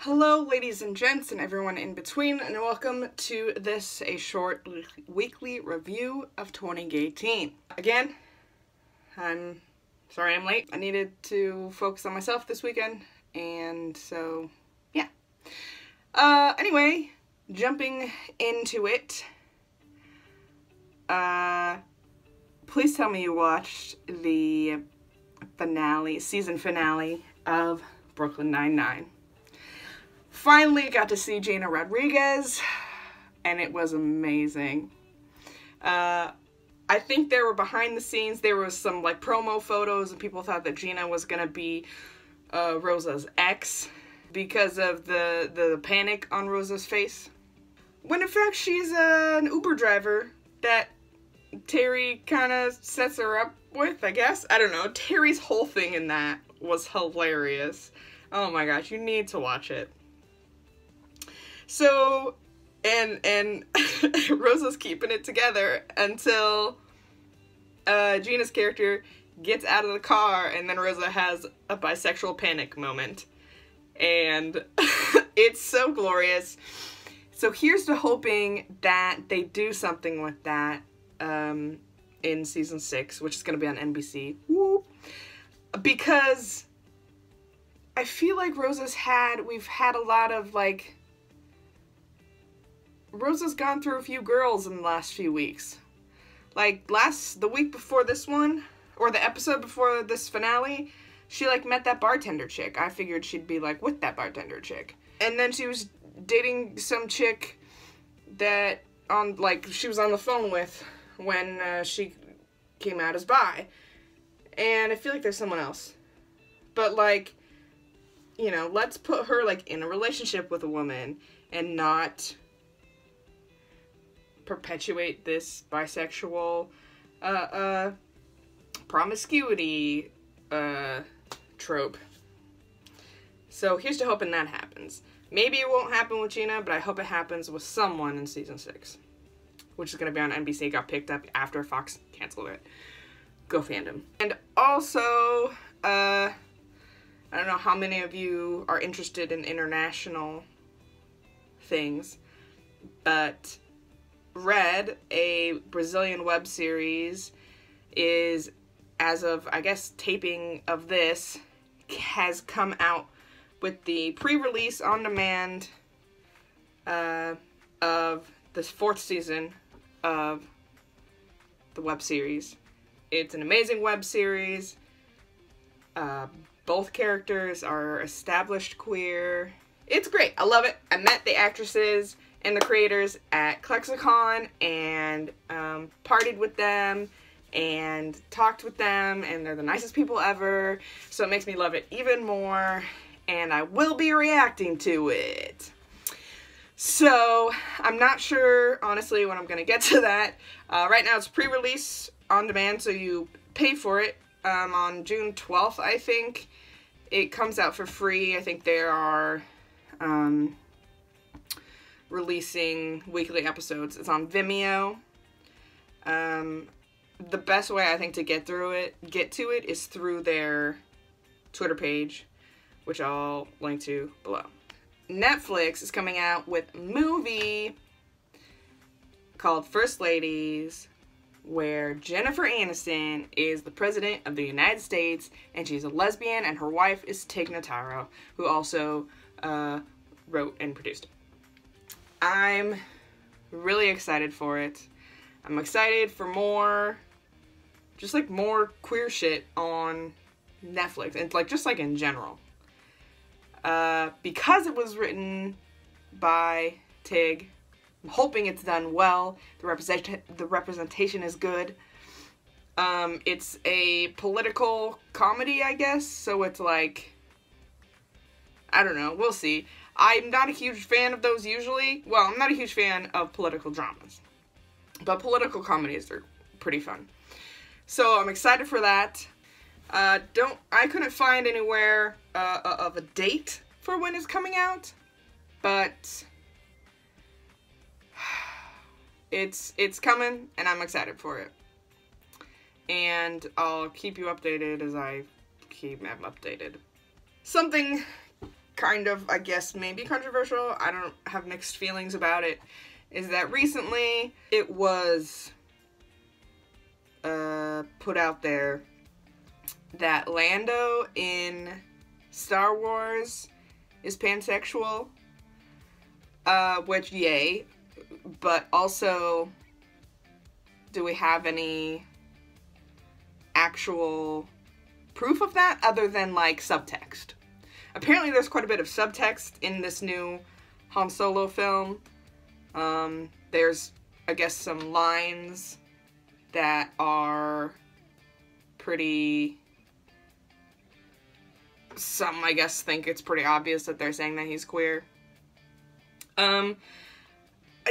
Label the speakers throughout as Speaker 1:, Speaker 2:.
Speaker 1: Hello ladies and gents and everyone in between, and welcome to this, a short weekly review of 2018. Again, I'm sorry I'm late. I needed to focus on myself this weekend, and so, yeah. Anyway, jumping into it, please tell me you watched the season finale of Brooklyn Nine-Nine. Finally got to see Gina Rodriguez, and it was amazing. I think there were behind the scenes, there was some like promo photos, and people thought that Gina was gonna be Rosa's ex because of the panic on Rosa's face. When in fact she's an Uber driver that Terry kind of sets her up with, I guess. I don't know. Terry's whole thing in that was hilarious. Oh my gosh, you need to watch it. So, and Rosa's keeping it together until Gina's character gets out of the car, and then Rosa has a bisexual panic moment. And it's so glorious. So here's to hoping that they do something with that in season 6, which is going to be on NBC. Woo! Because I feel like we've had a lot of, like, Rosa's gone through a few girls in the last few weeks. Like, the week before this one, or the episode before this finale, she, like, met that bartender chick. I figured she'd be, like, with that bartender chick. And then she was dating some chick that, she was on the phone with when she came out as bi. And I feel like there's someone else. But, like, you know, let's put her, like, in a relationship with a woman and not perpetuate this bisexual promiscuity trope. So here's to hoping that happens. Maybe it won't happen with Gina, but I hope it happens with someone in season 6, which is going to be on NBC. It got picked up after Fox canceled it. Go fandom. And also, I don't know how many of you are interested in international things, but Red, a Brazilian web series, is, as of, I guess, taping of this, has come out with the pre-release on-demand of the 4th season of the web series. It's an amazing web series. Both characters are established queer. It's great. I love it. I met the actresses and the creators at ClexaCon and partied with them and talked with them, and they're the nicest people ever, so it makes me love it even more, and I will be reacting to it. So I'm not sure, honestly, when I'm going to get to that. Right now it's pre-release on demand, so you pay for it on June 12th, I think. It comes out for free. I think there are releasing weekly episodes. It's on Vimeo. The best way I think to get to it is through their Twitter page, which I'll link to below. Netflix is coming out with a movie called First Ladies, where Jennifer Aniston is the President of the United States, and she's a lesbian, and her wife is Tig Notaro, who also wrote and produced it. I'm really excited for it. I'm excited for more queer shit on Netflix, and just in general. Because it was written by Tig, I'm hoping it's done well. The representation is good. It's a political comedy, I guess, so it's like, I don't know, we'll see. I'm not a huge fan of those usually. Well, I'm not a huge fan of political dramas, but political comedies are pretty fun. So I'm excited for that. I couldn't find anywhere of a date for when it's coming out, but it's coming, and I'm excited for it. And I'll keep you updated as I keep them updated. Something kind of, I guess, maybe controversial, I don't have mixed feelings about it, is that recently it was put out there that Lando in Star Wars is pansexual, which, yay, but also, do we have any actual proof of that other than, like, subtext? Apparently there's quite a bit of subtext in this new Han Solo film. There's, I guess, some lines that are pretty... Some, I guess, think it's pretty obvious that they're saying that he's queer.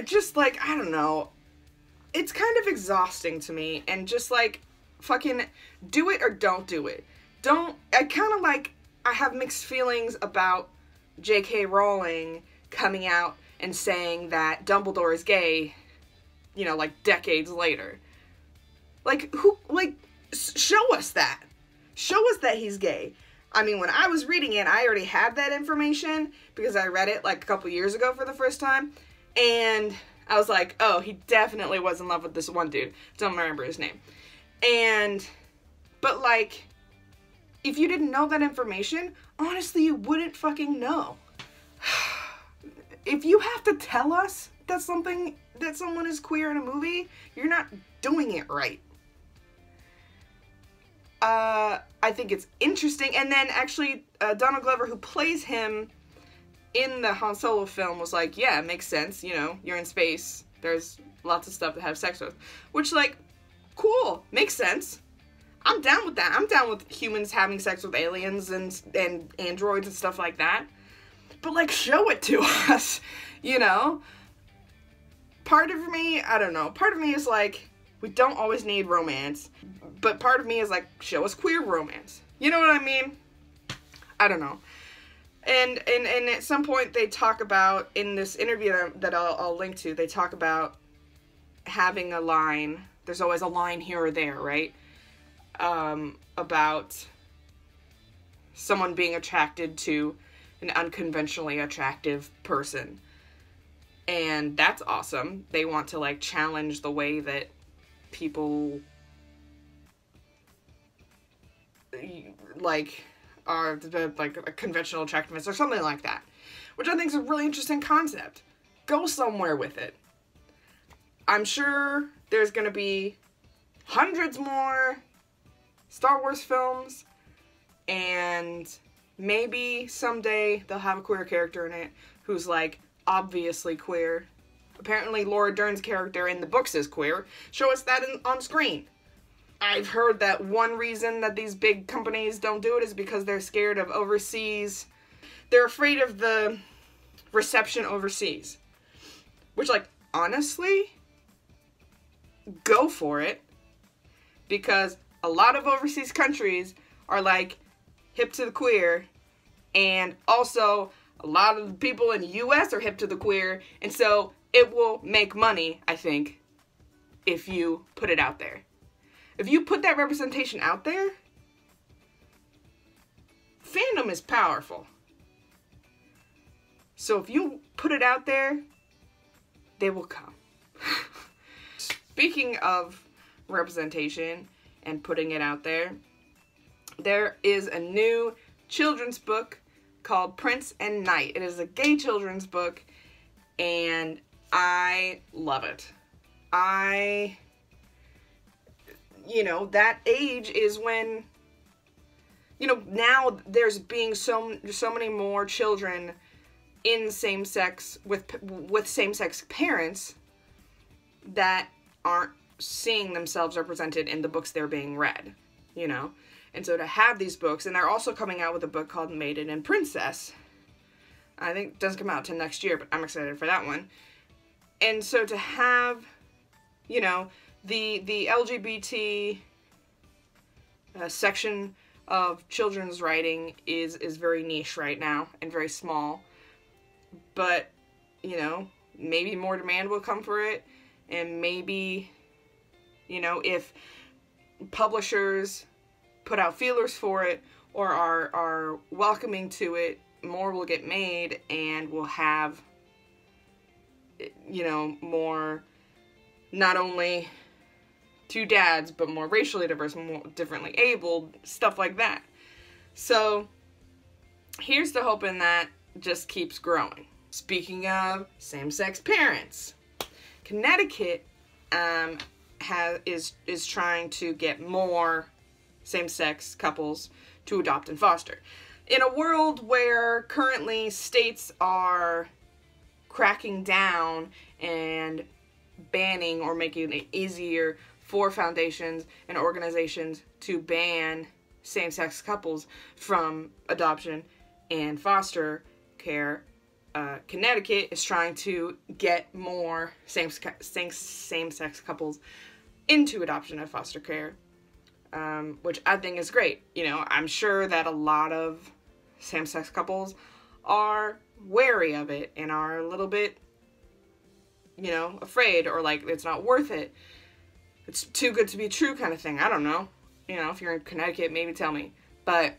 Speaker 1: Just, like, I don't know. It's kind of exhausting to me, and just, like, fucking do it or don't do it. I kind of, like, I have mixed feelings about J.K. Rowling coming out and saying that Dumbledore is gay, you know, like, decades later. Like, show us that. Show us that he's gay. I mean, when I was reading it, I already had that information because I read it, like, a couple years ago for the first time, and I was like, oh, he definitely was in love with this one dude. Don't remember his name. But, like, if you didn't know that information, honestly, you wouldn't fucking know. If you have to tell us that someone is queer in a movie, you're not doing it right. I think it's interesting. And then, actually, Donald Glover, who plays him in the Han Solo film, was like, yeah, it makes sense, you know, you're in space, there's lots of stuff to have sex with. Which, like, cool, makes sense. I'm down with that. I'm down with humans having sex with aliens and androids and stuff like that. But, like, show it to us, you know? Part of me, I don't know, part of me is like, we don't always need romance. But part of me is like, show us queer romance. You know what I mean? I don't know. And at some point they talk about, in this interview that I'll link to, they talk about having a line. There's always a line here or there, right? About someone being attracted to an unconventionally attractive person. And that's awesome. They want to, like, challenge the way that people, like, are, like, a conventional attractiveness or something like that. Which I think is a really interesting concept. Go somewhere with it. I'm sure there's gonna be hundreds more Star Wars films, and maybe someday they'll have a queer character in it who's, like, obviously queer. Apparently Laura Dern's character in the books is queer. Show us that on screen. I've heard that one reason that these big companies don't do it is because they're scared of overseas. They're afraid of the reception overseas. Which, like, honestly, go for it. Because a lot of overseas countries are, like, hip to the queer. And also, a lot of the people in the US are hip to the queer. And so, it will make money, I think, if you put it out there. If you put that representation out there, fandom is powerful. So if you put it out there, they will come. Speaking of representation and putting it out there, there is a new children's book called Prince and Knight. It is a gay children's book, and I love it. You know, that age is when, you know, now there's being so many more children in same-sex, with same-sex parents that aren't seeing themselves represented in the books they're being read, you know? And so to have these books, and they're also coming out with a book called Maiden and Princess. I think it doesn't come out till next year, but I'm excited for that one. And so to have, you know, the LGBT section of children's writing is very niche right now and very small. But, you know, maybe more demand will come for it, and maybe, you know, if publishers put out feelers for it or are welcoming to it, more will get made, and we'll have, you know, more, not only two dads, but more racially diverse, more differently abled, stuff like that. So here's to hoping that just keeps growing. Speaking of same-sex parents, Connecticut is trying to get more same-sex couples to adopt and foster. In a world where currently states are cracking down and banning or making it easier for foundations and organizations to ban same-sex couples from adoption and foster care, Connecticut is trying to get more same-sex couples into adoption and foster care, which I think is great. You know, I'm sure that a lot of same-sex couples are wary of it and are a little bit, you know, afraid, or like it's not worth it. It's too good to be true kind of thing. I don't know. You know, if you're in Connecticut, maybe tell me. But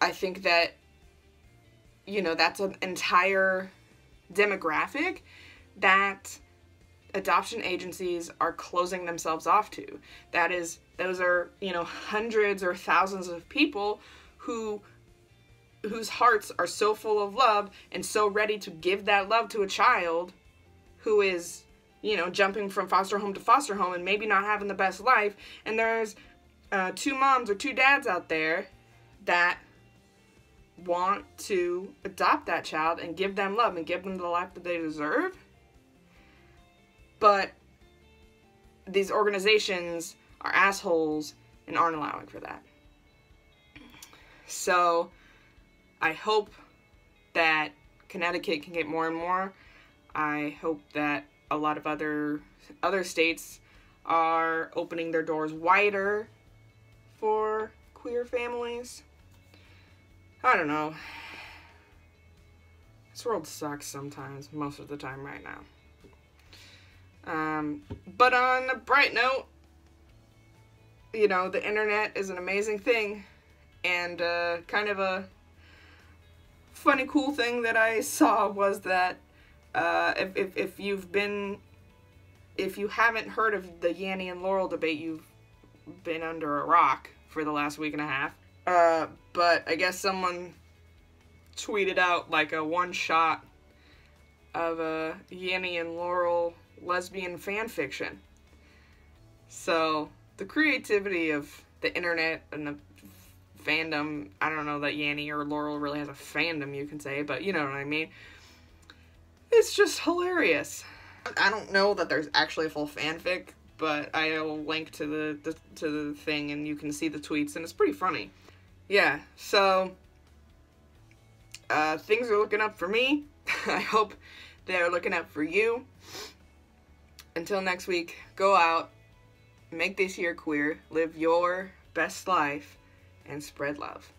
Speaker 1: I think that, you know, that's an entire demographic that adoption agencies are closing themselves off to. Those are, you know, hundreds or thousands of people whose hearts are so full of love and so ready to give that love to a child who is, you know, jumping from foster home to foster home and maybe not having the best life. And there's two moms or two dads out there that want to adopt that child and give them love and give them the life that they deserve. But these organizations are assholes and aren't allowing for that. So I hope that Connecticut can get more and more. I hope that a lot of other states are opening their doors wider for queer families. I don't know. This world sucks sometimes, most of the time right now. But on a bright note, you know, the internet is an amazing thing, and kind of a funny, cool thing that I saw was that if you haven't heard of the Yanny and Laurel debate, you've been under a rock for the last week and a half. But I guess someone tweeted out like a one shot of a Yanny and Laurel lesbian fan fiction. So the creativity of the internet and the fandom, I don't know that Yanny or Laurel really has a fandom, you can say, but you know what I mean. It's just hilarious. I don't know that there's actually a full fanfic, but I'll link to the thing and you can see the tweets, and it's pretty funny. Yeah, so things are looking up for me. I hope they're looking up for you. Until next week, go out, make this year queer, live your best life, and spread love.